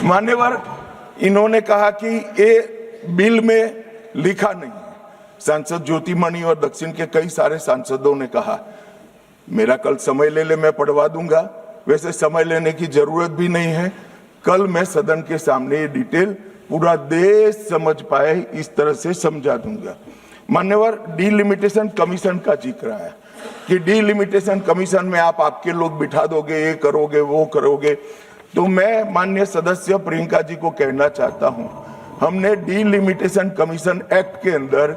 मान्यवर, इन्होंने कहा कि ये बिल में लिखा नहीं है। सांसद ज्योतिमणि और दक्षिण के कई सारे सांसदों ने कहा, मेरा कल समय ले ले, मैं पढ़वा दूंगा। वैसे समय लेने की जरूरत भी नहीं है। कल मैं सदन के सामने ये डिटेल पूरा देश समझ पाए इस तरह से समझा दूंगा। मान्यवर, डीलिमिटेशन कमीशन का जिक्र है कि डीलिमिटेशन कमीशन में आप आपके लोग बिठा दोगे, ये करोगे, वो करोगे। तो मैं माननीय सदस्य प्रियंका जी को कहना चाहता हूं, हमने डीलिमिटेशन कमीशन एक्ट के अंदर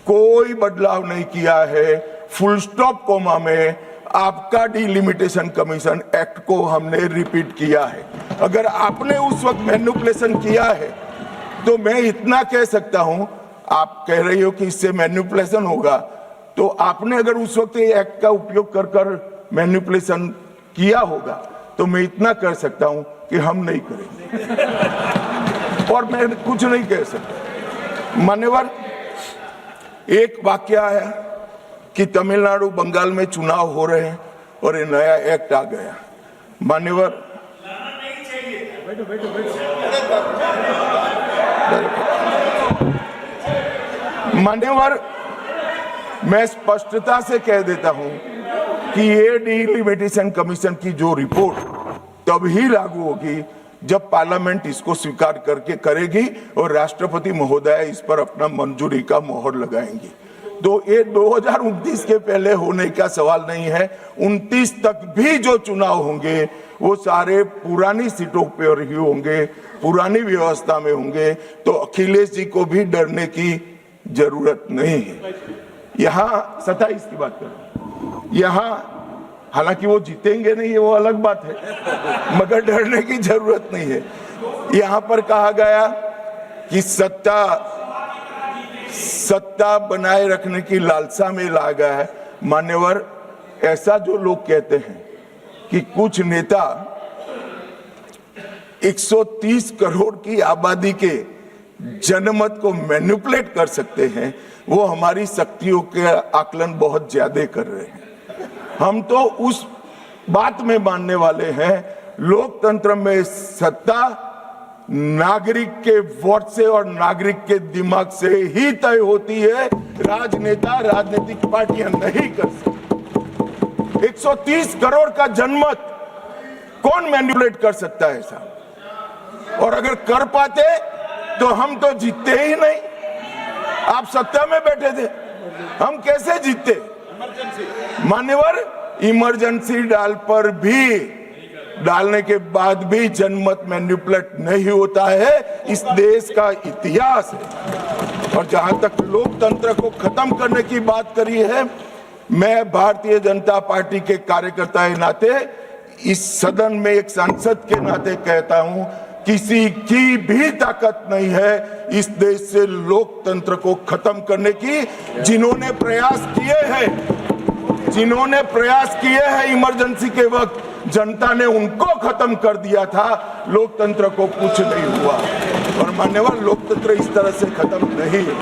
कोई बदलाव नहीं किया है। फुल स्टॉप कोमा में आपका डीलिमिटेशन कमीशन एक्ट को हमने रिपीट किया है। अगर आपने उस वक्त मैनिपुलेशन किया है तो मैं इतना कह सकता हूं, आप कह रही हो कि इससे मैनिपुलेशन होगा, तो आपने अगर उस वक्त ये एक्ट का उपयोग कर कर मैनिपुलेशन किया होगा तो मैं इतना कर सकता हूं कि हम नहीं करेंगे और मैं कुछ नहीं कह सकता। मान्यवर, एक वाक्य है कि तमिलनाडु बंगाल में चुनाव हो रहे हैं और ये नया एक्ट आ गया। मान्यवर, मान्यवर, मैं स्पष्टता से कह देता हूं कि ये डीलिमिटेशन कमीशन की जो रिपोर्ट तभी लागू होगी जब पार्लियामेंट इसको स्वीकार करके करेगी और राष्ट्रपति महोदय इस पर अपना मंजूरी का मोहर लगाएंगी। तो ये 2029 के पहले होने का सवाल नहीं है। 29 तक भी जो चुनाव होंगे वो सारे पुरानी सीटों पर ही होंगे, पुरानी व्यवस्था में होंगे। तो अखिलेश जी को भी डरने की जरूरत नहीं है। यहाँ 27 की बात करें, यहाँ हालांकि वो जीतेंगे नहीं, ये वो अलग बात है, मगर डरने की जरूरत नहीं है। यहाँ पर कहा गया कि सत्ता बनाए रखने की लालसा में ला गया है। मान्यवर, ऐसा जो लोग कहते हैं कि कुछ नेता 130 करोड़ की आबादी के जनमत को मैनिपुलेट कर सकते हैं, वो हमारी शक्तियों के आकलन बहुत ज्यादा कर रहे हैं। हम तो उस बात में मानने वाले हैं, लोकतंत्र में सत्ता नागरिक के वोट से और नागरिक के दिमाग से ही तय होती है। राजनेता, राजनीतिक पार्टियां नहीं कर सकती। 130 करोड़ का जनमत कौन मैनिपुलेट कर सकता है ऐसा? और अगर कर पाते तो हम तो जीतते ही नहीं। आप सत्ता में बैठे थे, हम कैसे जीतते? मान्यवर, इमरजेंसी डालने के बाद भी जनमत मैनिपुलेट नहीं होता है, इस देश का इतिहास है। और जहां तक लोकतंत्र को खत्म करने की बात करी है, मैं भारतीय जनता पार्टी के कार्यकर्ता के नाते, इस सदन में एक सांसद के नाते कहता हूं, किसी की भी ताकत नहीं है इस देश से लोकतंत्र को खत्म करने की। जिन्होंने प्रयास किए हैं इमरजेंसी के वक्त, जनता ने उनको खत्म कर दिया था, लोकतंत्र को कुछ नहीं हुआ। और मान्यवर, लोकतंत्र इस तरह से खत्म नहीं है।